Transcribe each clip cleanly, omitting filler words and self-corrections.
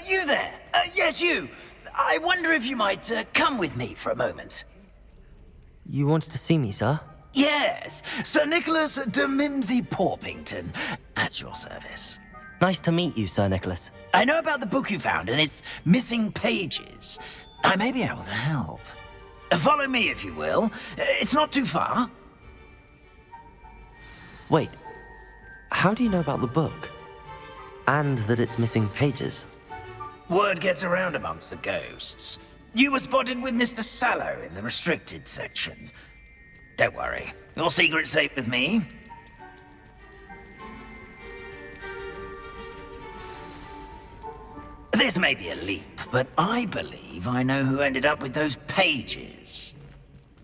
You there? Yes, you. I wonder if you might come with me for a moment. You wanted to see me, sir? Yes, Sir Nicholas de Mimsy Porpington, at your service. Nice to meet you, Sir Nicholas. I know about the book you found and its missing pages. I may be able to help. Follow me, if you will. It's not too far. Wait, how do you know about the book? And that it's missing pages? Word gets around amongst the ghosts. You were spotted with Mr. Sallow in the restricted section. Don't worry, your secret's safe with me. This may be a leap, but I believe I know who ended up with those pages.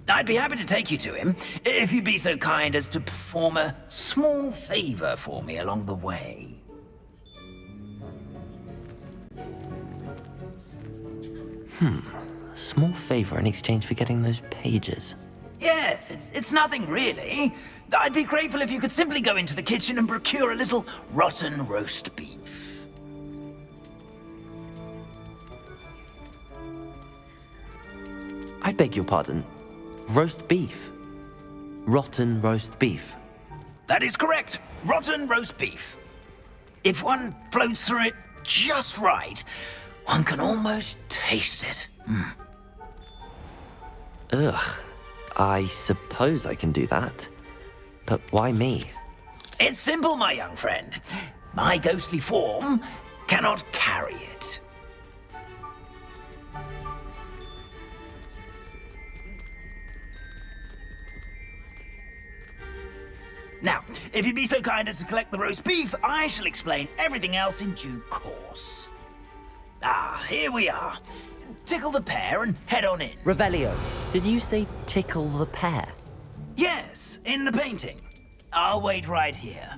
I'd be happy to take you to him, if you'd be so kind as to perform a small favor for me along the way. A small favor in exchange for getting those pages. Yes, it's nothing really. I'd be grateful if you could simply go into the kitchen and procure a little rotten roast beef. I beg your pardon. Roast beef. Rotten roast beef. That is correct. Rotten roast beef. If one floats through it just right, one can almost taste it. Ugh. I suppose I can do that. But why me? It's simple, my young friend. My ghostly form cannot carry it. Now, if you'd be so kind as to collect the roast beef, I shall explain everything else in due course. Ah, here we are. Tickle the pear and head on in. Revelio. Did you say tickle the pear? Yes, in the painting. I'll wait right here.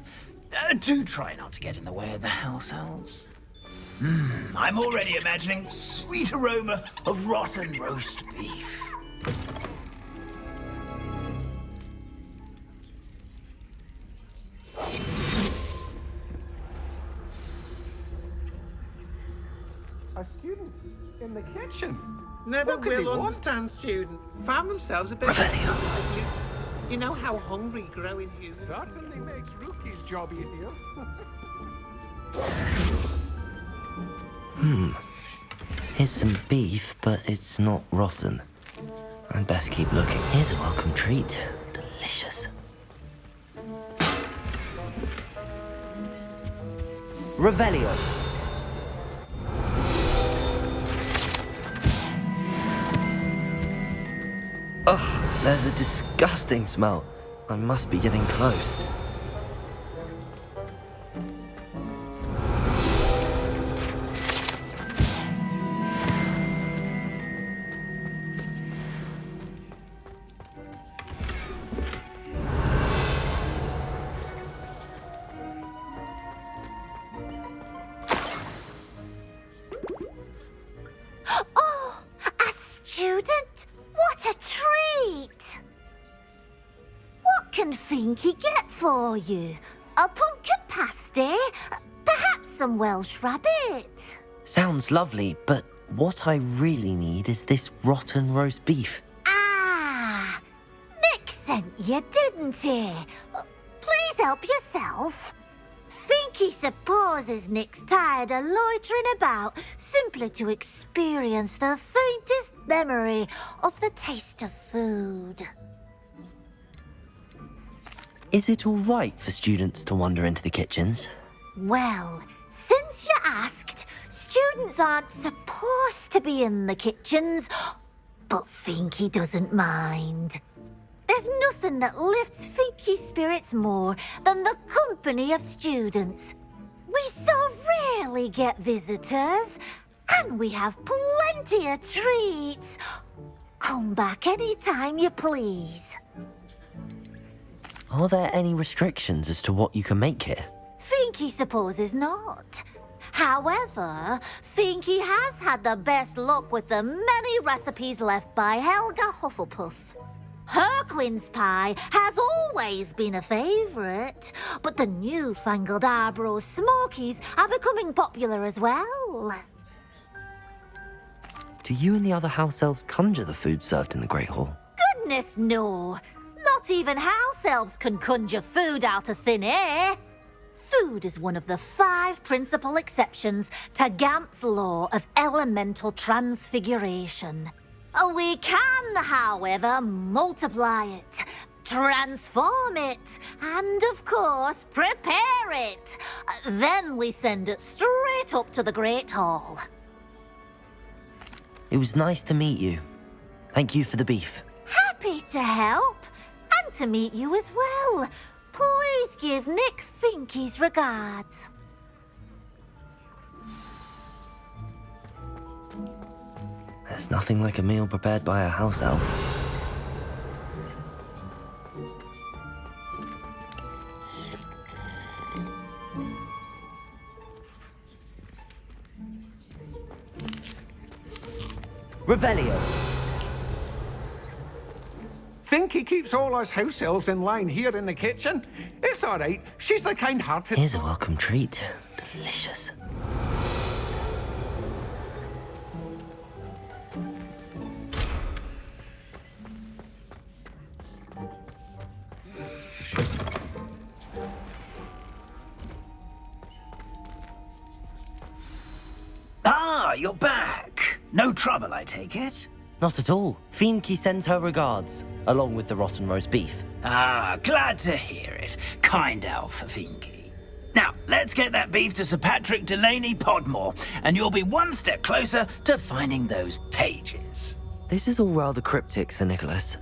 Do try not to get in the way of the house elves. I'm already imagining the sweet aroma of rotten roast beef. A student in the kitchen. Never What could they will want? understand student. Found themselves a bit... Revelio. You know how hungry growing is. Certainly makes Rookie's job easier. Here's some beef, but it's not rotten. I'd best keep looking. Here's a welcome treat. Delicious. Revelio. Ugh, there's a disgusting smell. I must be getting close. Oh, a student? What a treat! What can Finky get for you? A pumpkin pasty? Perhaps some Welsh rabbit? Sounds lovely, but what I really need is this rotten roast beef. Ah, Nick sent you, didn't he? Please help yourself. Finky supposes Nick's tired of loitering about simply to experience the faintest memory of the taste of food. Is it all right for students to wander into the kitchens? Well, since you asked, students aren't supposed to be in the kitchens, but Finky doesn't mind. There's nothing that lifts Finky's spirits more than the company of students. We so rarely get visitors, and we have plenty of treats. Come back any time you please. Are there any restrictions as to what you can make here? Finky supposes not. However, Finky has had the best luck with the many recipes left by Helga Hufflepuff. Her quince pie has always been a favourite, but the newfangled Arbroath Smokies are becoming popular as well. do you and the other house elves conjure the food served in the Great Hall? Goodness, no. Not even house elves can conjure food out of thin air. Food is one of the 5 principal exceptions to Gamp's law of elemental transfiguration. We can, however, multiply it, transform it, and of course, prepare it. Then we send it straight up to the Great Hall. It was nice to meet you. Thank you for the beef. Happy to help, and to meet you as well. Please give Nick Finky's regards. There's nothing like a meal prepared by a house elf. Revelio. Finky keeps all us house elves in line here in the kitchen. It's all right. She's the kind-hearted... Here's a welcome treat. Delicious. Ah, you're back. No trouble, I take it? Not at all. Finky sends her regards, along with the rotten roast beef. Ah, glad to hear it. Kind elf for Finky. Now, let's get that beef to Sir Patrick Delaney Podmore, and you'll be one step closer to finding those pages. This is all rather cryptic, Sir Nicholas.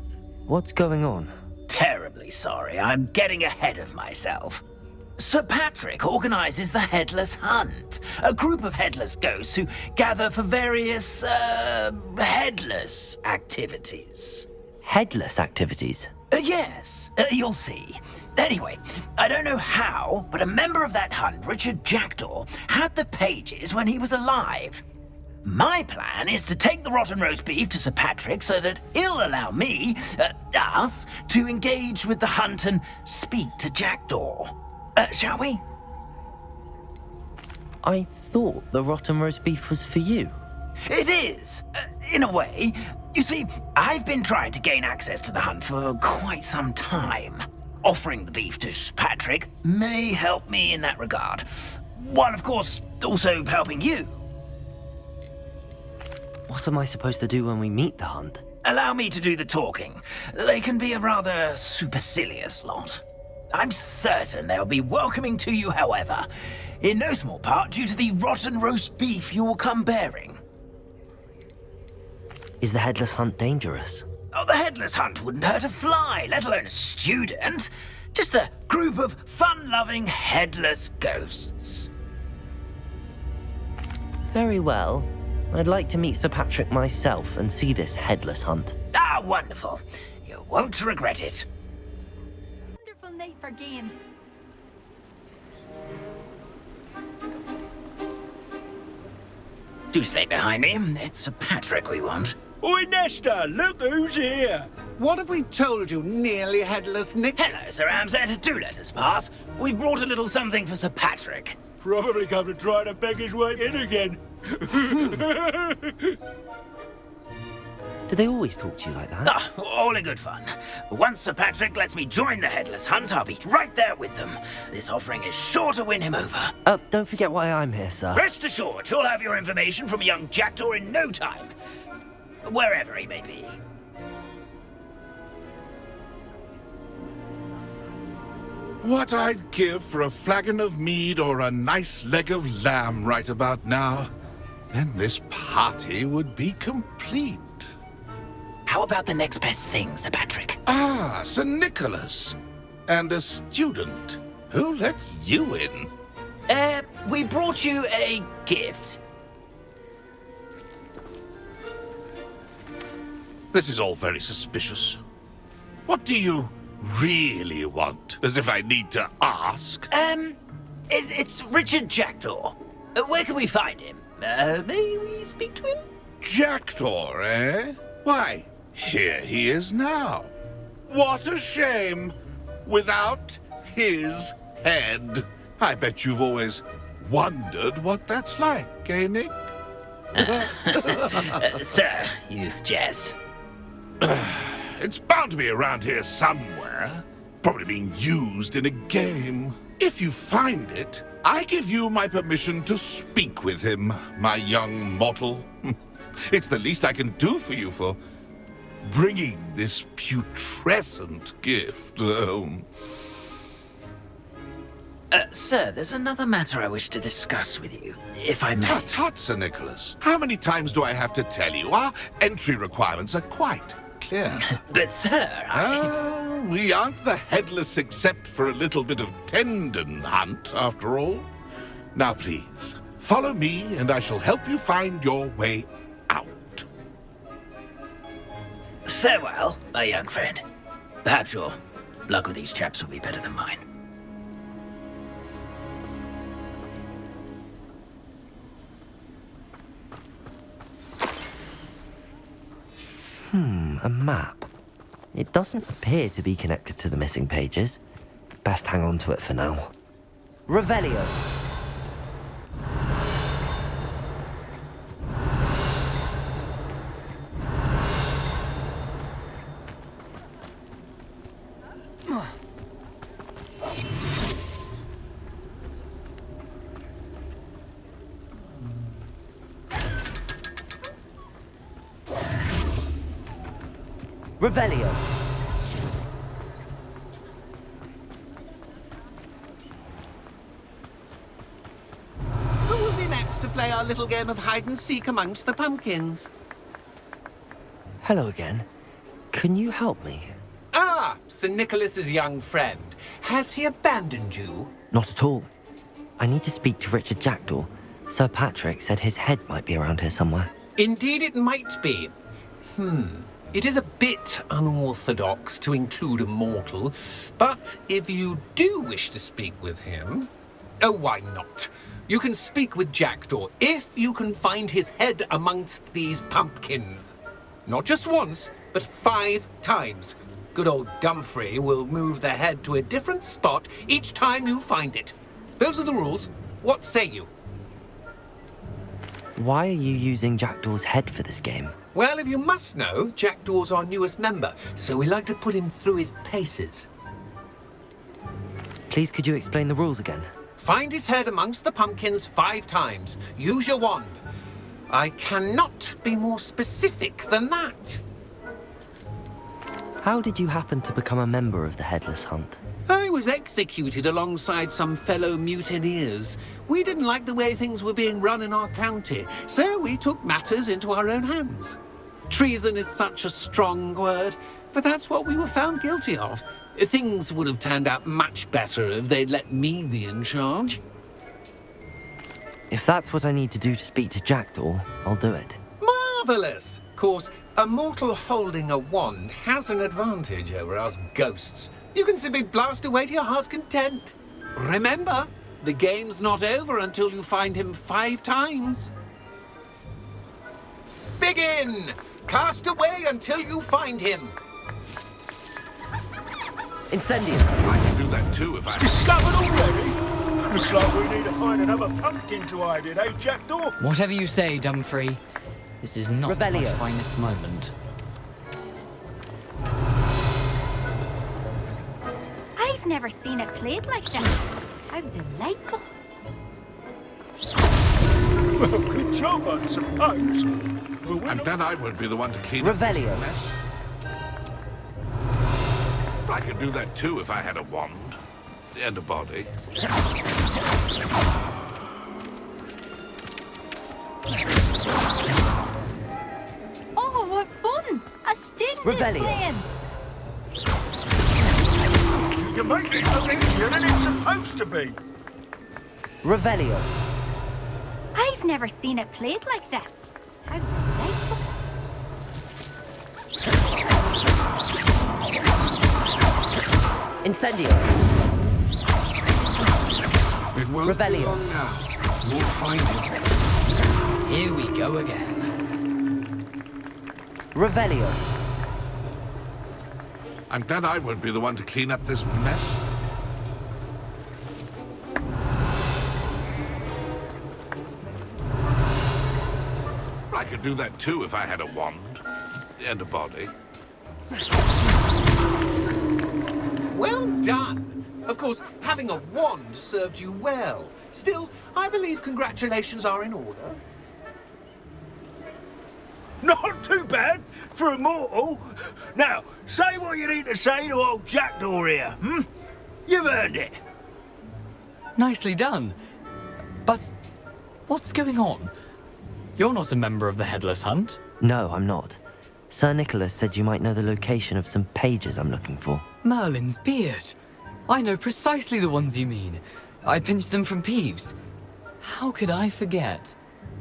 What's going on? Terribly sorry, I'm getting ahead of myself. Sir Patrick organizes the Headless Hunt, a group of headless ghosts who gather for various, headless activities. Headless activities? Yes, you'll see. Anyway, I don't know how, but a member of that hunt, Richard Jackdaw, had the pages when he was alive. My plan is to take the rotten roast beef to Sir Patrick so that he'll allow me, us, to engage with the hunt and speak to Jackdaw. Shall we? I thought the rotten roast beef was for you. It is, in a way. You see, I've been trying to gain access to the hunt for quite some time. Offering the beef to Sir Patrick may help me in that regard. While, of course, also helping you. What am I supposed to do when we meet the hunt? Allow me to do the talking. They can be a rather supercilious lot. I'm certain they'll be welcoming to you, however, in no small part due to the rotten roast beef you will come bearing. Is the headless hunt dangerous? Oh, the headless hunt wouldn't hurt a fly, let alone a student. Just a group of fun-loving headless ghosts. Very well. I'd like to meet Sir Patrick myself and see this headless hunt. Ah, wonderful. You won't regret it. Wonderful night for games. Do stay behind me. It's Sir Patrick we want. Oi, Nesta, look who's here. What have we told you, nearly headless Nick? Hello, Sir Ramsett. Do let us pass. We've brought a little something for Sir Patrick. Probably come to try to beg his way in again. Do they always talk to you like that? Ah, all in good fun. Once Sir Patrick lets me join the Headless Hunt, I'll be right there with them. This offering is sure to win him over. Don't forget why I'm here, sir. Rest assured, you'll have your information from young Jackdaw in no time. Wherever he may be. What I'd give for a flagon of mead or a nice leg of lamb right about now. Then this party would be complete. How about the next best thing, Sir Patrick? Ah, Sir Nicholas. And a student. Who let you in? We brought you a gift. This is all very suspicious. What do you really want? As if I need to ask. It's Richard Jackdaw. Where can we find him? May we speak to him? Jackdaw, eh? Why, here he is now. What a shame. Without his head. I bet you've always wondered what that's like, eh, Nick? Sir, you jest. It's bound to be around here somewhere. Probably being used in a game. If you find it, I give you my permission to speak with him, my young mortal. It's the least I can do for you for bringing this putrescent gift home. Sir, there's another matter I wish to discuss with you, if I may. Tut tut, Sir Nicholas. How many times do I have to tell you? Our entry requirements are quite clear. But, sir, We aren't the headless except for a little bit of tendon hunt, after all. Now, please, follow me and I shall help you find your way out. Farewell, my young friend. Perhaps your luck with these chaps will be better than mine. A map. It doesn't appear to be connected to the missing pages. Best hang on to it for now. Revelio. Revelio. Who will be next to play our little game of hide and seek amongst the pumpkins? Hello again. Can you help me? Ah, Sir Nicholas's young friend. Has he abandoned you? Not at all. I need to speak to Richard Jackdaw. Sir Patrick said his head might be around here somewhere. Indeed it might be. It is a bit unorthodox to include a mortal, but if you do wish to speak with him... Oh, why not? You can speak with Jackdaw if you can find his head amongst these pumpkins. Not just once, but 5 times. Good old Dumfrey will move the head to a different spot each time you find it. Those are the rules. What say you? Why are you using Jackdaw's head for this game? Well, if you must know, Jackdaw's our newest member, so we like to put him through his paces. Please, could you explain the rules again? Find his head amongst the pumpkins 5 times. Use your wand. I cannot be more specific than that. How did you happen to become a member of the Headless Hunt? I was executed alongside some fellow mutineers. We didn't like the way things were being run in our county, so we took matters into our own hands. Treason is such a strong word, but that's what we were found guilty of. Things would have turned out much better if they'd let me be in charge. If that's what I need to do to speak to Jackdaw, I'll do it. Marvellous! Of course, a mortal holding a wand has an advantage over us ghosts. You can simply blast away to your heart's content. Remember, the game's not over until you find him 5 times. Begin! Cast away until you find him. Incendio! I can do that too if I... Discovered already? Looks like we need to find another pumpkin to hide in, eh, Jackdaw? Whatever you say, Dumfrey. This is not my Revelio. finest moment. I've never seen it played like this. How delightful. Well, good job, I suppose. But we're And not... then I won't be the one to clean up Revelio. this mess. I could do that too if I had a wand and a body. Oh, what fun! A student Revelio. is playing. You make it look easier than it's supposed to be. Revelio. I've never seen it played like this. How delightful. Incendio. It won't be Revelio. long now. We'll find him. Here we go again. Revelio. I'm glad I won't be the one to clean up this mess. I could do that too if I had a wand. And a body. Well done! Of course, having a wand served you well. Still, I believe congratulations are in order. Not too bad for a mortal. Now, say what you need to say to old Jackdaw here, hmm? You've earned it. Nicely done. But what's going on? You're not a member of the Headless Hunt. No, I'm not. Sir Nicholas said you might know the location of some pages I'm looking for. Merlin's beard. I know precisely the ones you mean. I pinched them from Peeves. How could I forget?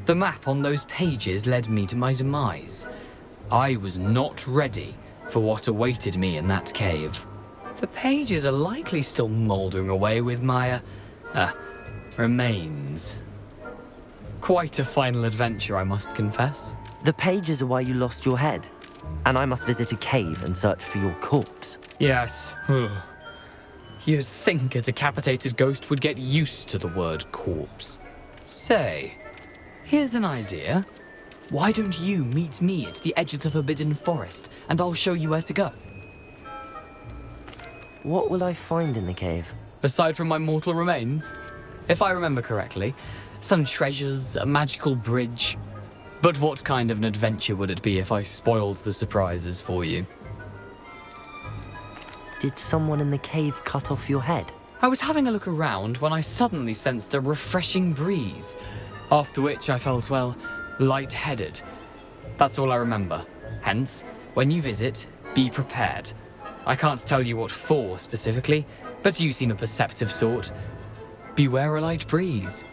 The map on those pages led me to my demise. I was not ready for what awaited me in that cave. The pages are likely still mouldering away with my, remains. Quite a final adventure, I must confess. The pages are why you lost your head, and I must visit a cave and search for your corpse. Yes. You'd think a decapitated ghost would get used to the word corpse. Say, here's an idea. Why don't you meet me at the edge of the Forbidden Forest, and I'll show you where to go? What will I find in the cave? Aside from my mortal remains? If I remember correctly, some treasures, a magical bridge. But what kind of an adventure would it be if I spoiled the surprises for you? Did someone in the cave cut off your head? I was having a look around when I suddenly sensed a refreshing breeze, after which I felt, well, lightheaded. That's all I remember. Hence, when you visit, be prepared. I can't tell you what for specifically, but you seem a perceptive sort. Beware a light breeze.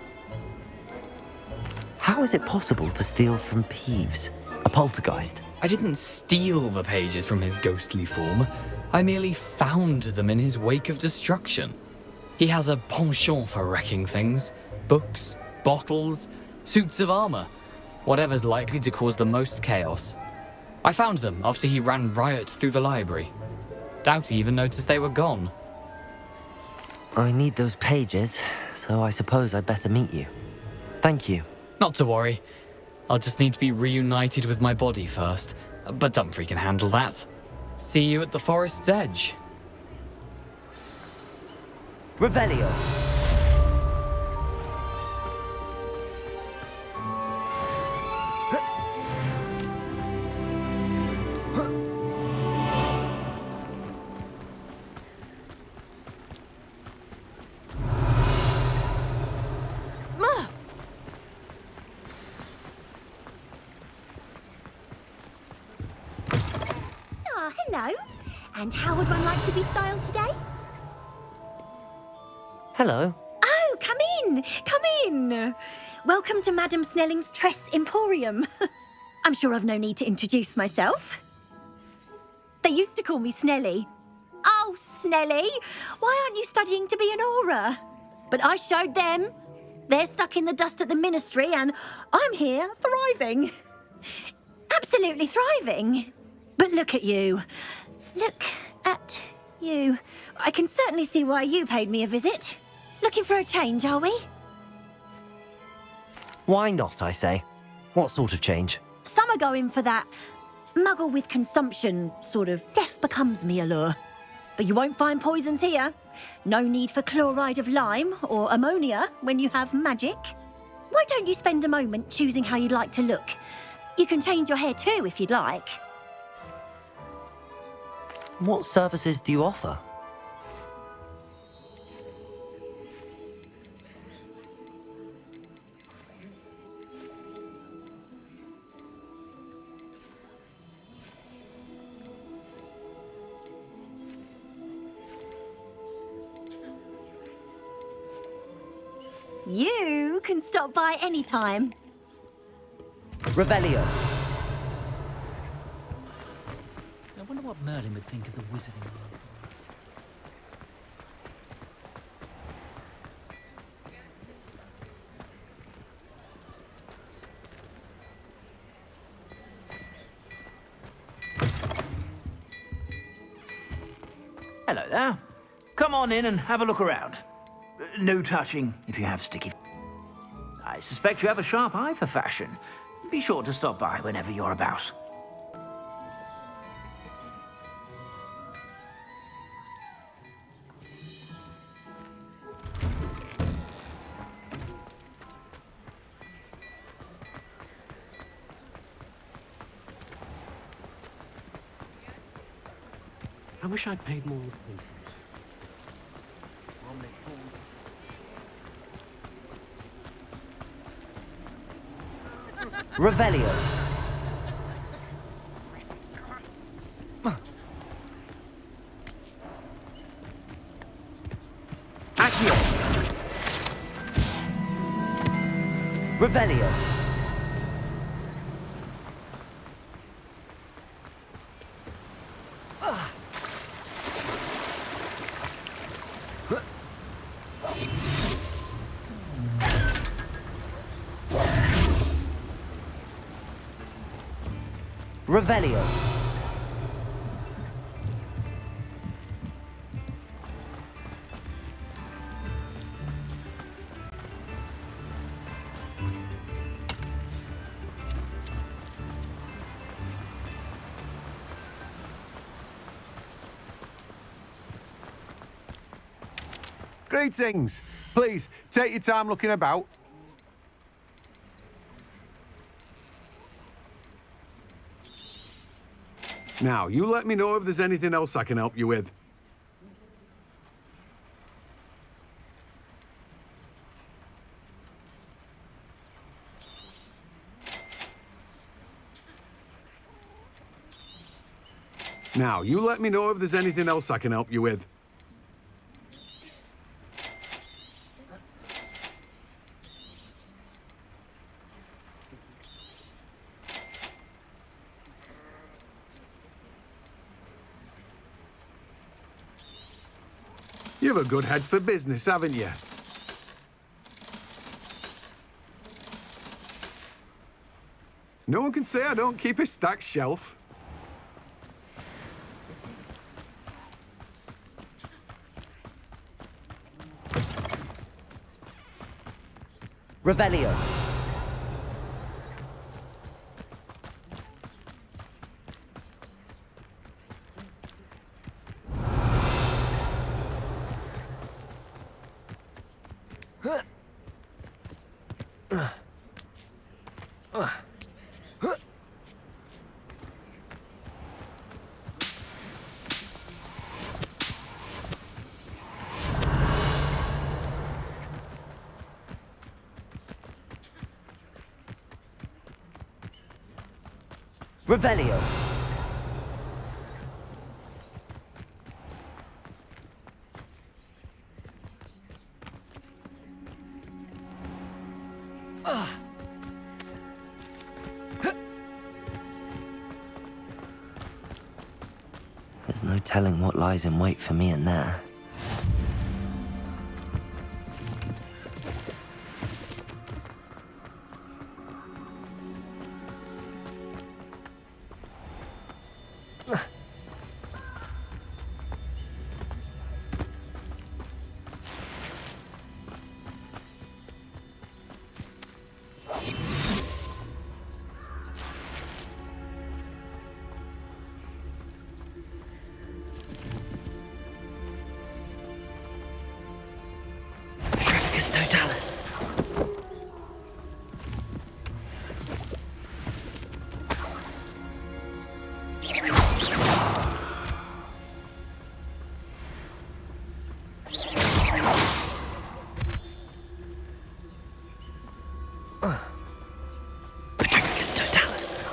How is it possible to steal from Peeves, a poltergeist? I didn't steal the pages from his ghostly form. I merely found them in his wake of destruction. He has a penchant for wrecking things. Books, bottles, suits of armor. Whatever's likely to cause the most chaos. I found them after he ran riot through the library. Doubt he even noticed they were gone. I need those pages, so I suppose I'd better meet you. Thank you. Not to worry. I'll just need to be reunited with my body first. But Dumfrey can handle that. See you at the forest's edge. Revelio. Hello. And how would one like to be styled today? Hello. Oh, come in. Come in. Welcome to Madame Snelling's Tress Emporium. I'm sure I've no need to introduce myself. They used to call me Snelly. Oh, Snelly, why aren't you studying to be an aura? But I showed them. They're stuck in the dust at the ministry and I'm here thriving. Absolutely thriving. But look at you. Look at you. I can certainly see why you paid me a visit. Looking for a change, are we? Why not, I say? What sort of change? Some are going for that muggle with consumption, sort of death becomes me allure. But you won't find poisons here. No need for chloride of lime or ammonia when you have magic. Why don't you spend a moment choosing how you'd like to look? You can change your hair too if you'd like. What services do you offer? You can stop by any time. Revelio. I wonder what Merlin would think of the wizarding world. Hello there. Come on in and have a look around. No touching if you have sticky. I suspect you have a sharp eye for fashion. Be sure to stop by whenever you're about. I wish I'd paid more. Revelio. Accio. Revelio. Revelio. Greetings. Please, take your time looking about. Now, you let me know if there's anything else I can help you with. Now, you let me know if there's anything else I can help you with. You've a good head for business, haven't you? No one can say I don't keep a stacked shelf. Revelio. Revelio. There's no telling what lies in wait for me in there. Totalis. Petrificus Totalis.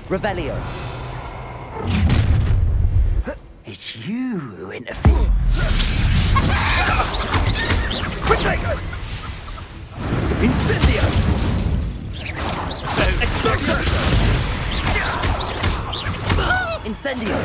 Revelio. It's you who interfered. Protego! Incendio! Incendio!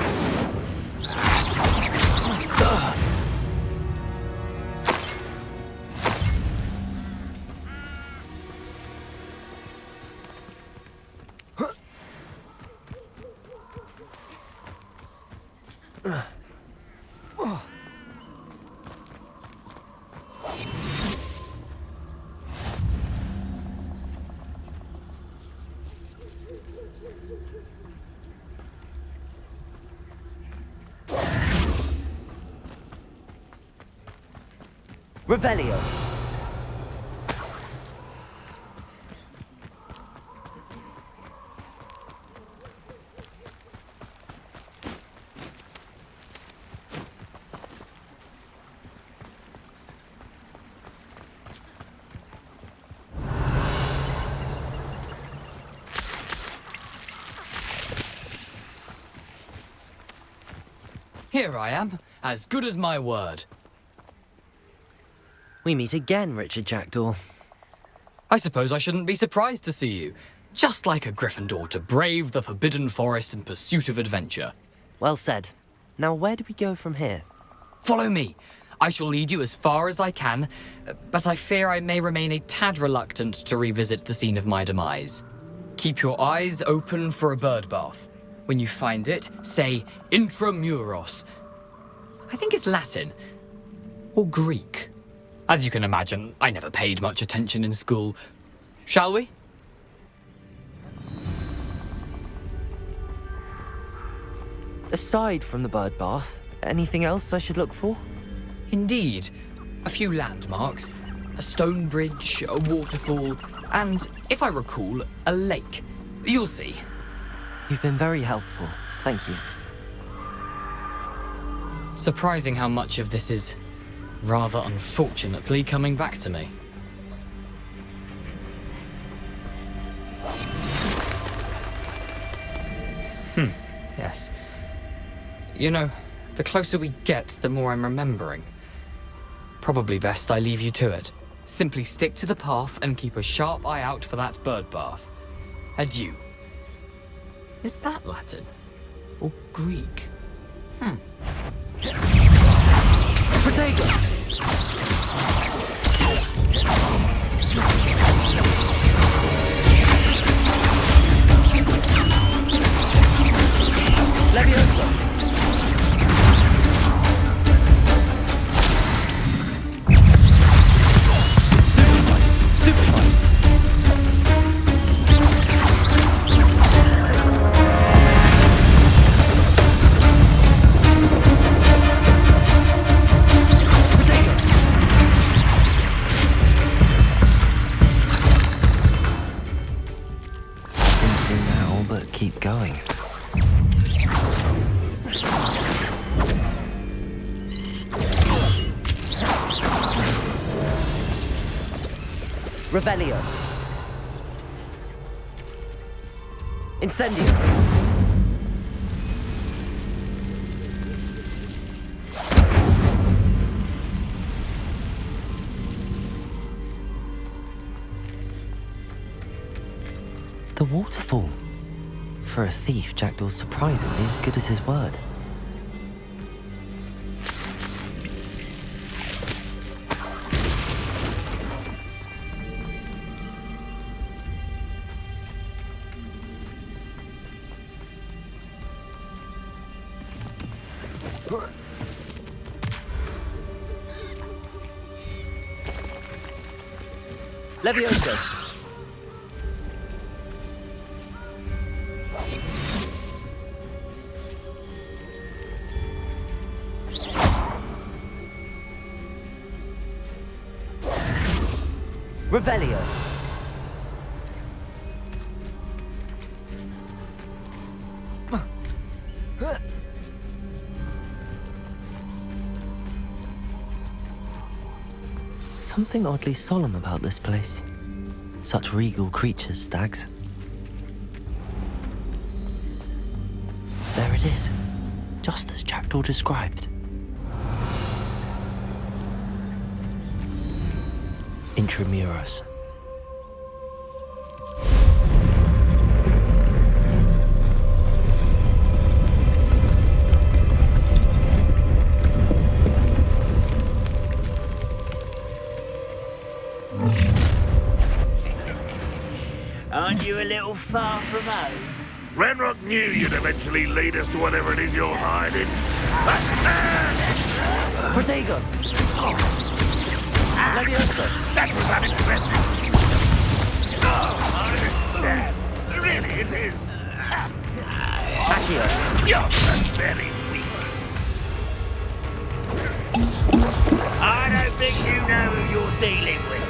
Revelio. Here I am, as good as my word. We meet again, Richard Jackdaw. I suppose I shouldn't be surprised to see you. Just like a Gryffindor to brave the Forbidden Forest in pursuit of adventure. Well said. Now, where do we go from here? Follow me. I shall lead you as far as I can, but I fear I may remain a tad reluctant to revisit the scene of my demise. Keep your eyes open for a bird bath. When you find it, say intramuros. I think it's Latin. Or Greek. As you can imagine, I never paid much attention in school. Shall we? Aside from the bird bath, anything else I should look for? Indeed. A few landmarks, a stone bridge, a waterfall, and, if I recall, a lake. You'll see. You've been very helpful. Thank you. Surprising how much of this is, rather unfortunately, coming back to me. Yes. You know, the closer we get, the more I'm remembering. Probably best I leave you to it. Simply stick to the path and keep a sharp eye out for that bird bath. Adieu. Is that Latin? Or Greek? Protego! Leviosa! Stupefy! Keep going. Revelio. Incendio. The waterfall. For a thief, Jackdaw's surprisingly as good as his word. Leviosa! Revelio. Something oddly solemn about this place. Such regal creatures, stags. There it is, just as Jackdaw described. Intramuros. Aren't you a little far from home? Renrock knew you'd eventually lead us to whatever it is you're hiding. Protego! Leviosa! That was unexpected. Oh, this is sad. Really, it is. Accio! You're so very weak. I don't think you know who you're dealing with.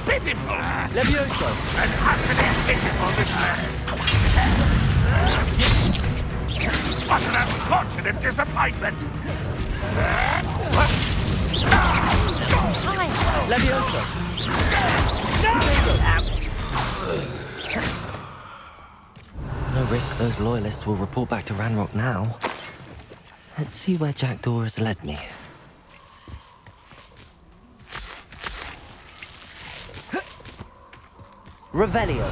Pitiful. Leviosa! And utterly pitiful this man. What an unfortunate disappointment. Leviosa! No risk those loyalists will report back to Ranrock now. Let's see where Jackdaw has led me. Revelio.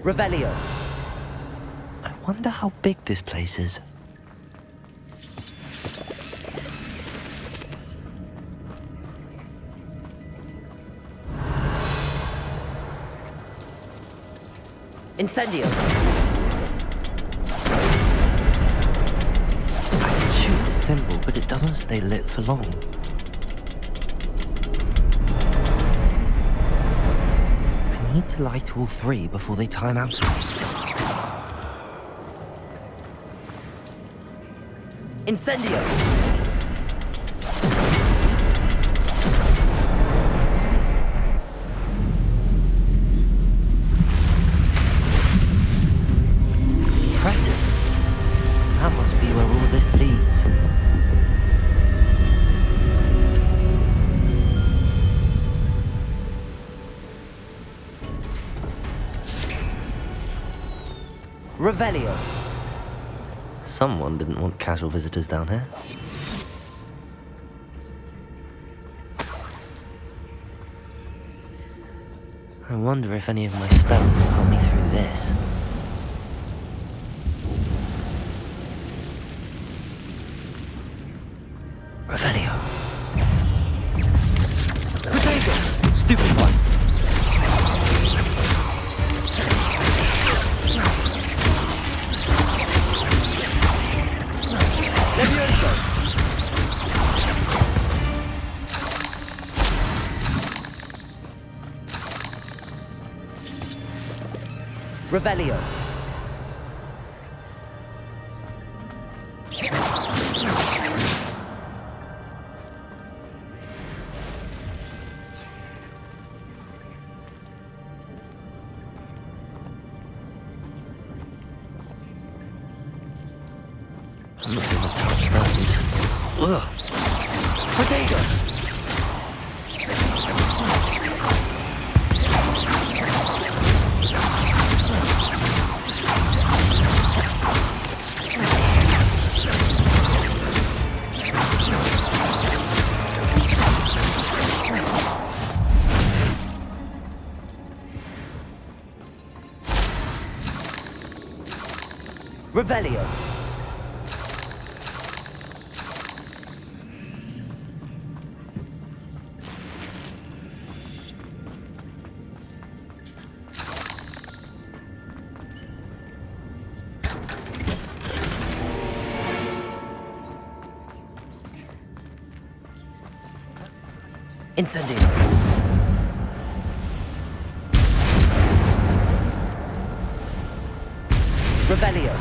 Revelio. I wonder how big this place is. Incendio. I can shoot the symbol, but it doesn't stay lit for long. I need to light all three before they time out. Incendio! Impressive. That must be where all this leads. Revelio. Someone didn't want casual visitors down here. I wonder if any of my spells will help me through this. Revelio. Potato! Stupid one. Revelio. I'm not gonna touch those. Ugh. Potato. Revelio. Incendio. Revelio.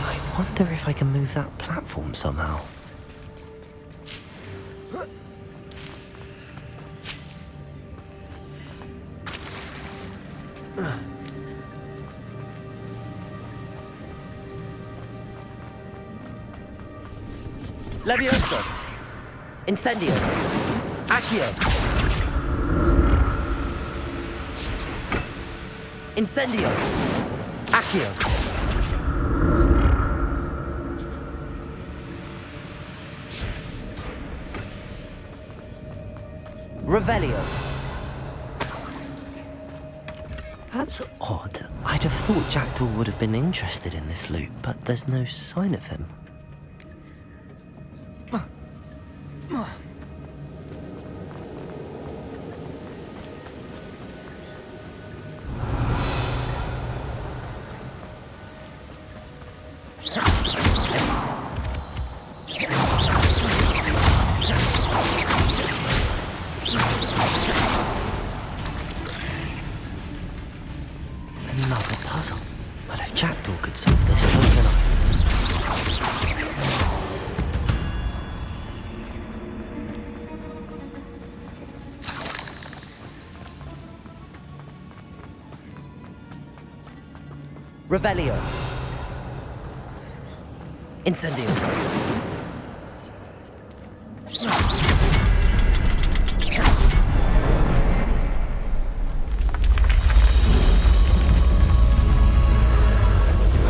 I wonder if I can move that platform somehow. Levioso. Incendio. Accio. Incendio. Accio. Revelio. That's odd. I'd have thought Jackdaw would have been interested in this loot, but there's no sign of him. Another puzzle. Well, if Jackdaw could solve this, so can I. Revelio. Incendio.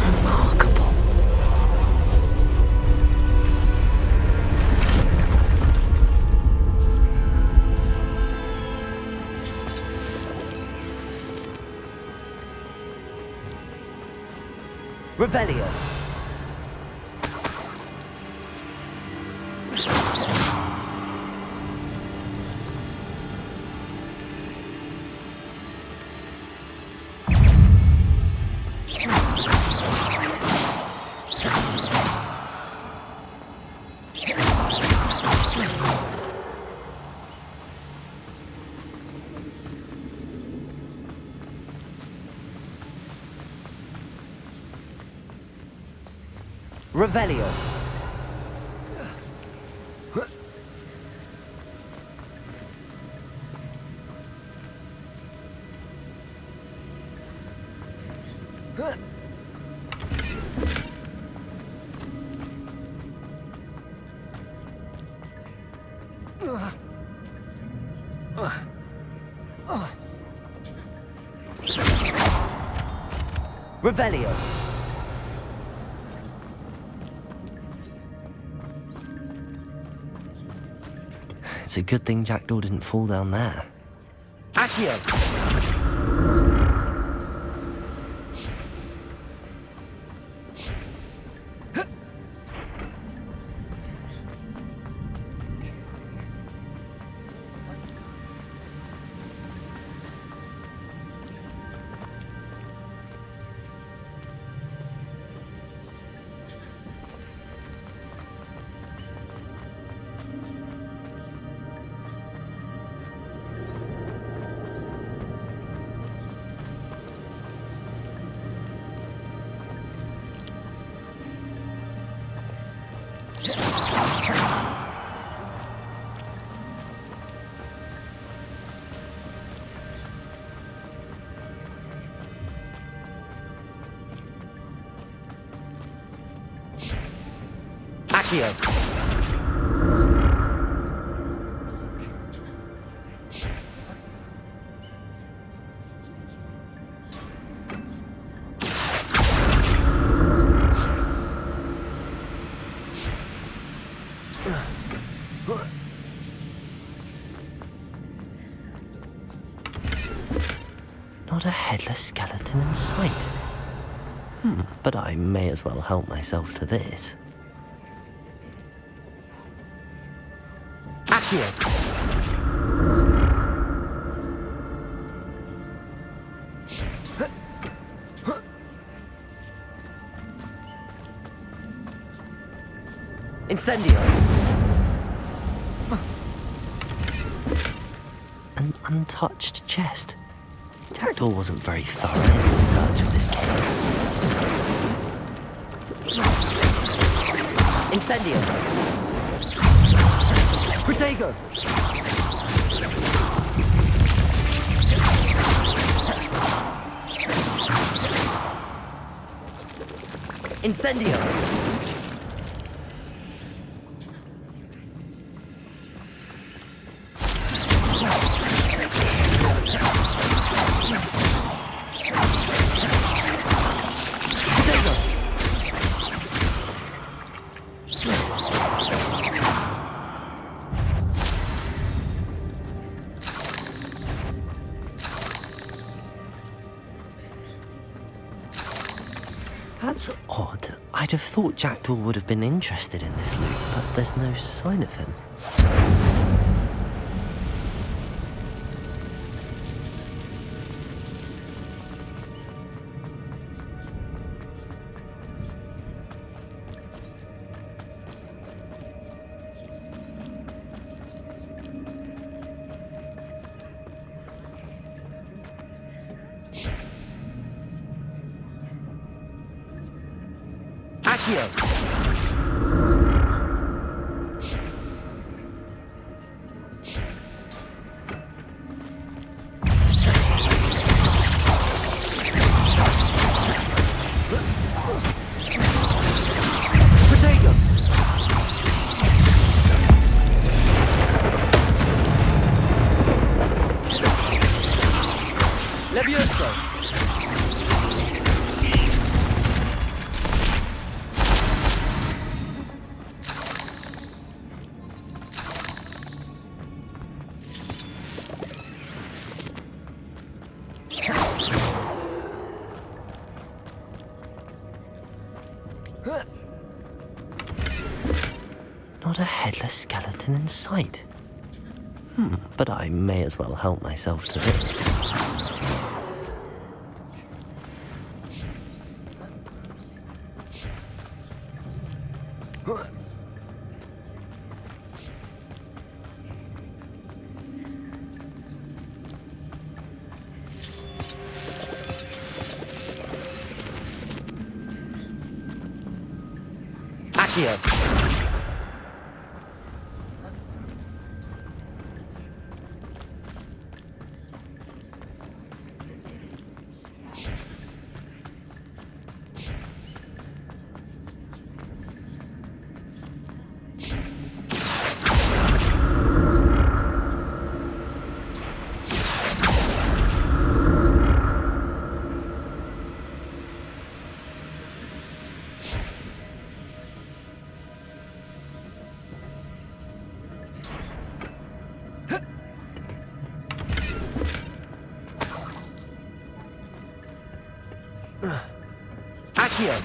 Remarkable. Revelio. Revelio. Revelio. It's a good thing Jackdaw didn't fall down there. Accio! Accio. Not a headless skeleton in sight. But I may as well help myself to this. Accio! Incendio! An untouched chest. Jackdaw wasn't very thorough in his search of this cave. Incendio! Protego! Incendio! That's odd. I'd have thought Jackdaw would have been interested in this loot, but there's no sign of him. Not a headless skeleton in sight. But I may as well help myself to this. Accio! Accio!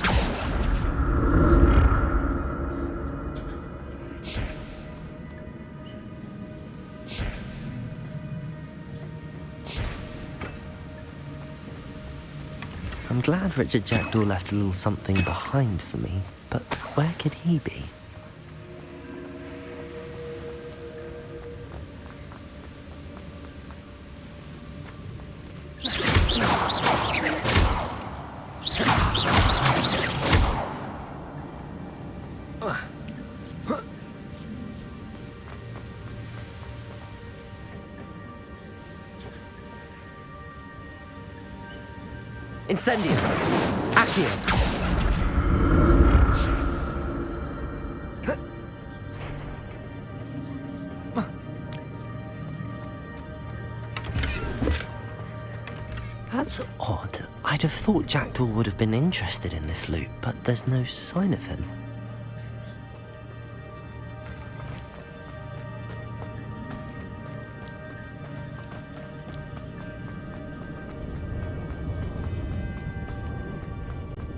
I'm glad Richard Jackdaw left a little something behind for me, but where could he be? Incendio! Accio! That's odd. I'd have thought Jackdaw would have been interested in this loot, but there's no sign of him.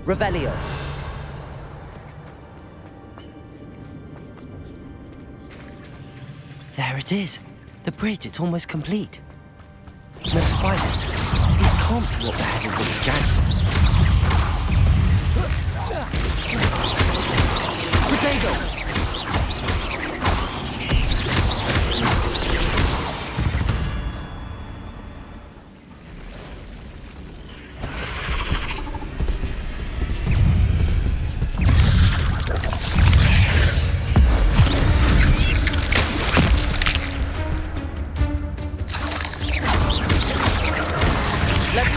Revelio. There it is. The bridge, it's almost complete. More spiders. These can't be what the hell would have jacked. Potato!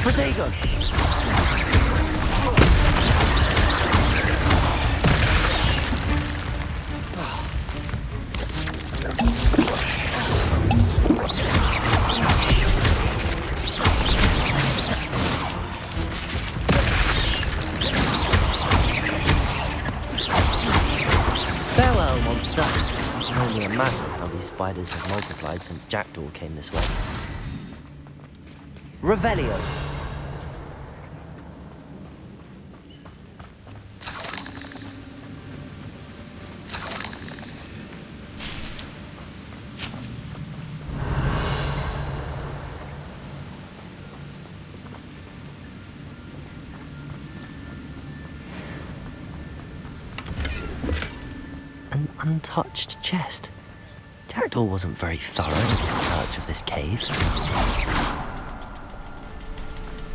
Potato! Farewell, monster. I can only imagine how these spiders have multiplied since Jackdaw came this way. Revelio. an untouched chest. Jackdaw wasn't very thorough in his search of this cave.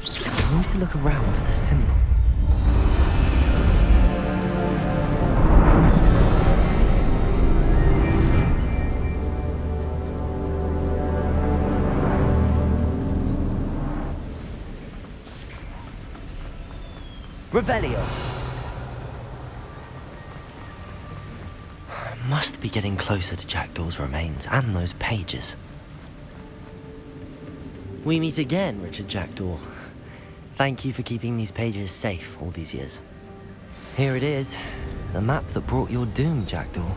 I need to look around for the symbol. Revelio! Must be getting closer to Jackdaw's remains and those pages. We meet again, Richard Jackdaw. Thank you for keeping these pages safe all these years. Here it is, the map that brought your doom, Jackdaw.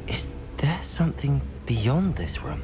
Is there something beyond this room?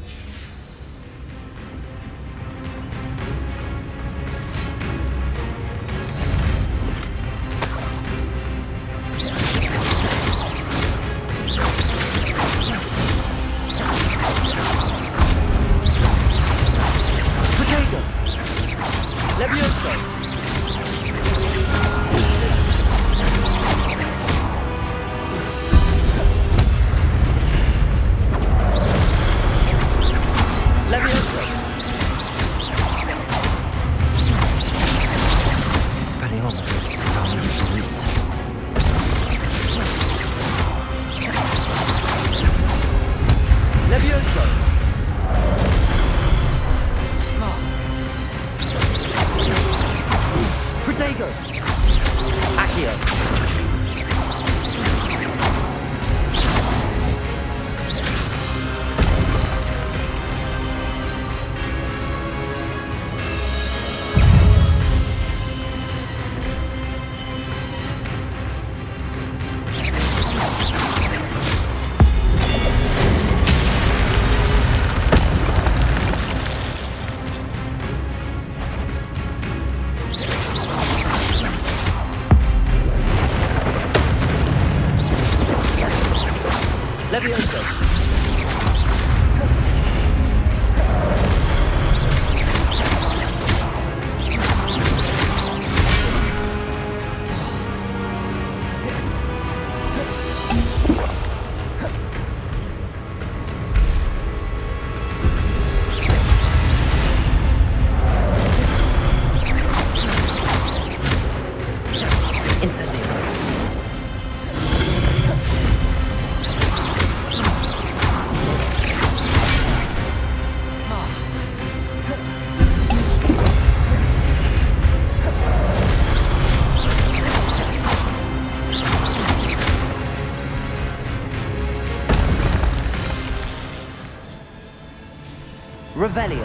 Revelio.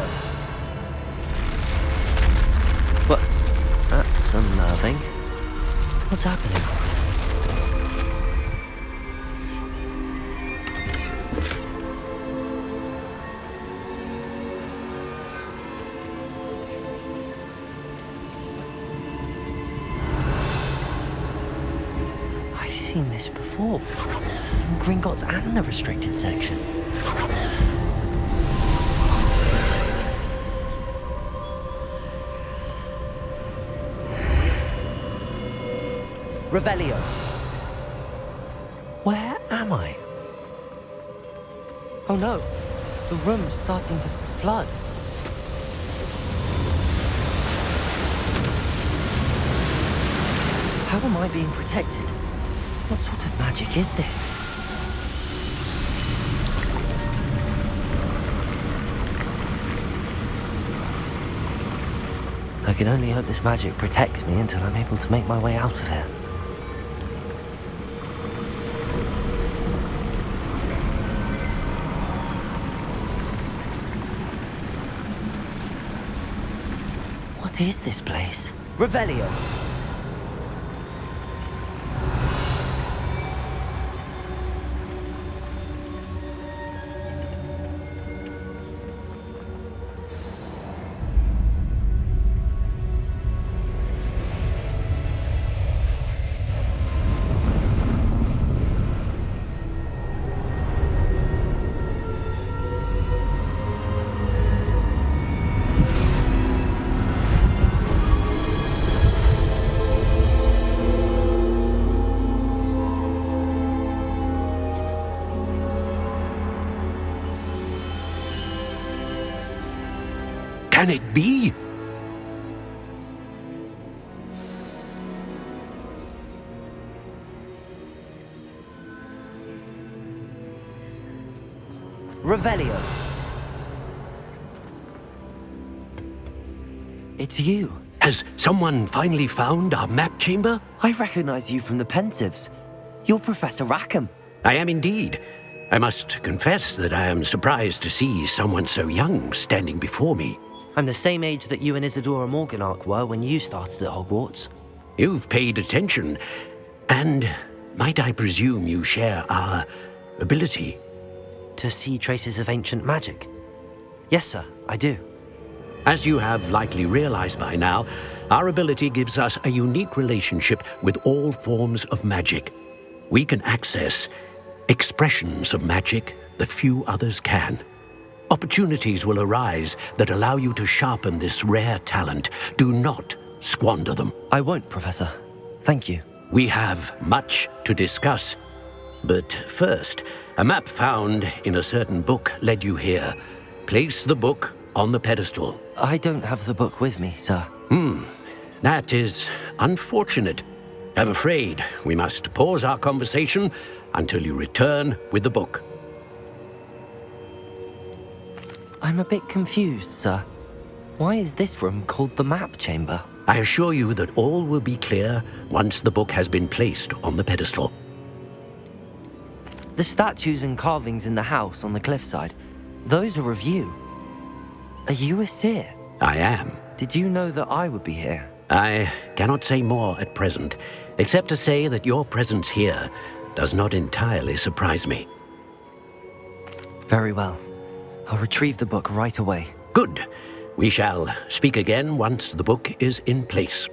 What? That's unnerving. What's happening? I've seen this before. In Gringotts and the restricted section. Revelio. Where am I? Oh no, the room's starting to flood. How am I being protected? What sort of magic is this? I can only hope this magic protects me until I'm able to make my way out of here. What is this place? Revelio. can it be? Revelio. It's you. Has someone finally found our map chamber? I recognize you from the Pensives. You're Professor Rackham. I am indeed. I must confess that I am surprised to see someone so young standing before me. I'm the same age that you and Isadora Morganach were when you started at Hogwarts. You've paid attention, and might I presume you share our ability? To see traces of ancient magic? Yes, sir, I do. As you have likely realized by now, our ability gives us a unique relationship with all forms of magic. We can access expressions of magic that few others can. Opportunities will arise that allow you to sharpen this rare talent. Do not squander them. I won't, Professor. Thank you. We have much to discuss. But first, a map found in a certain book led you here. Place the book on the pedestal. I don't have the book with me, sir. That is unfortunate. I'm afraid we must pause our conversation until you return with the book. I'm a bit confused, sir. Why is this room called the map chamber? I assure you that all will be clear once the book has been placed on the pedestal. The statues and carvings in the house on the cliffside, those are of you. Are you a seer? I am. Did you know that I would be here? I cannot say more at present, except to say that your presence here does not entirely surprise me. Very well. I'll retrieve the book right away. Good. We shall speak again once the book is in place.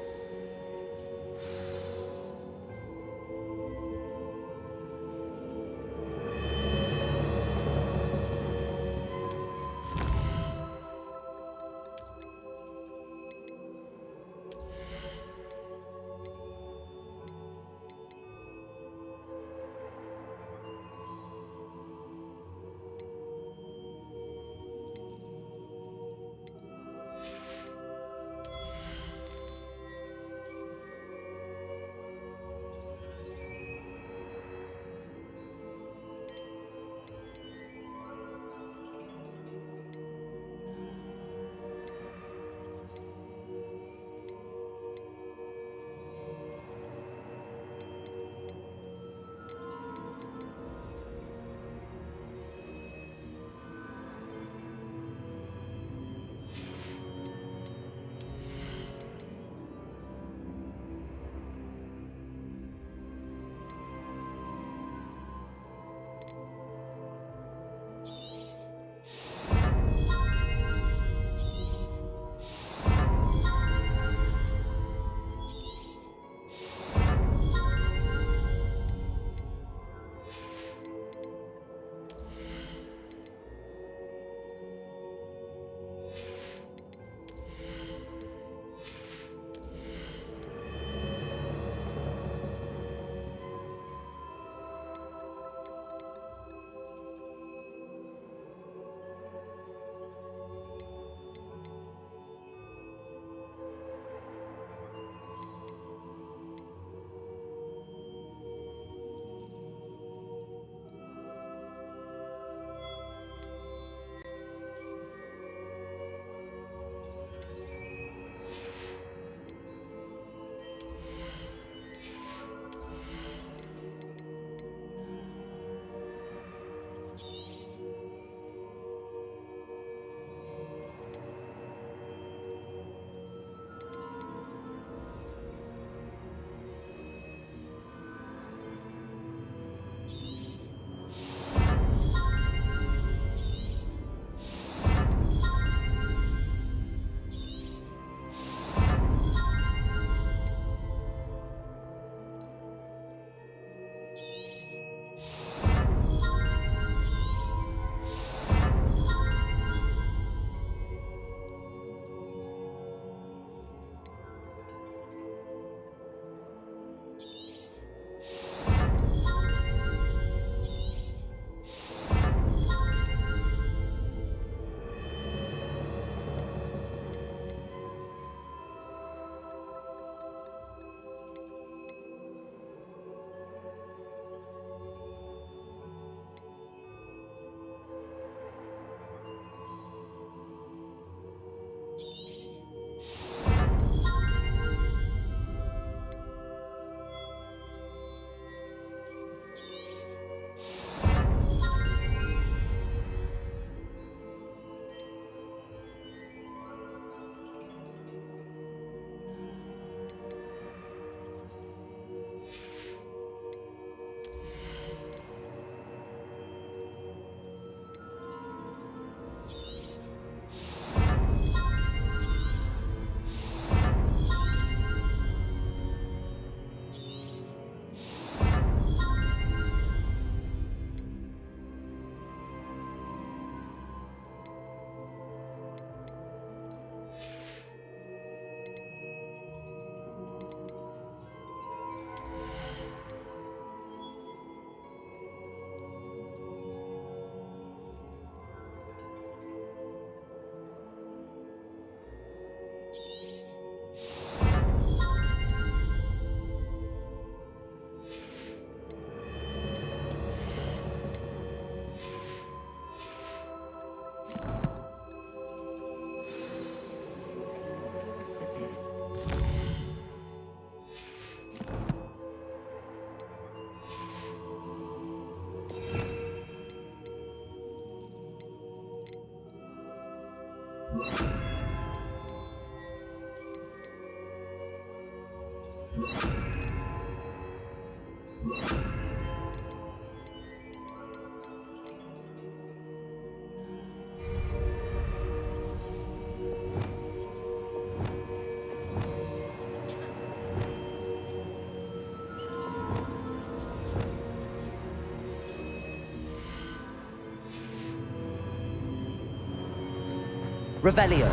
Revelio.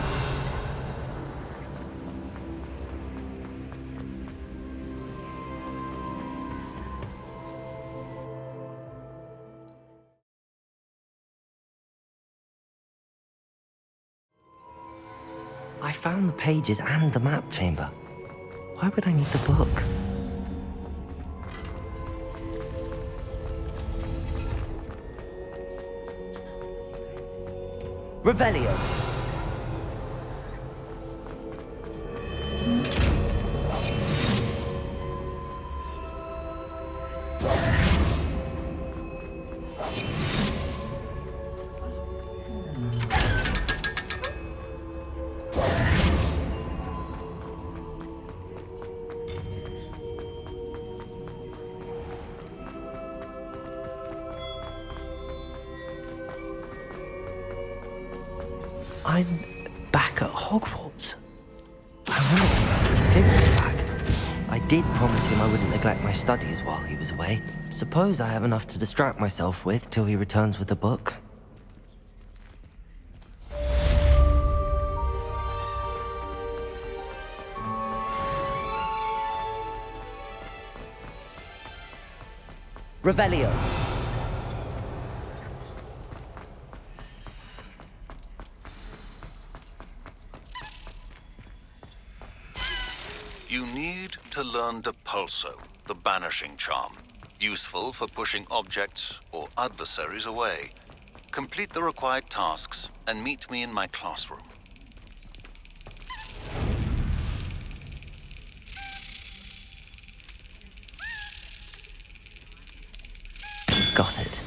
I found the pages and the map chamber. Why would I need the book? Revelio. I'm back at Hogwarts. I wonder if Professor Fig was back. I did promise him I wouldn't neglect my studies while he was away. Suppose I have enough to distract myself with till he returns with the book. Revelio. You need to learn Depulso, the banishing charm. Useful for pushing objects or adversaries away. Complete the required tasks and meet me in my classroom. Got it.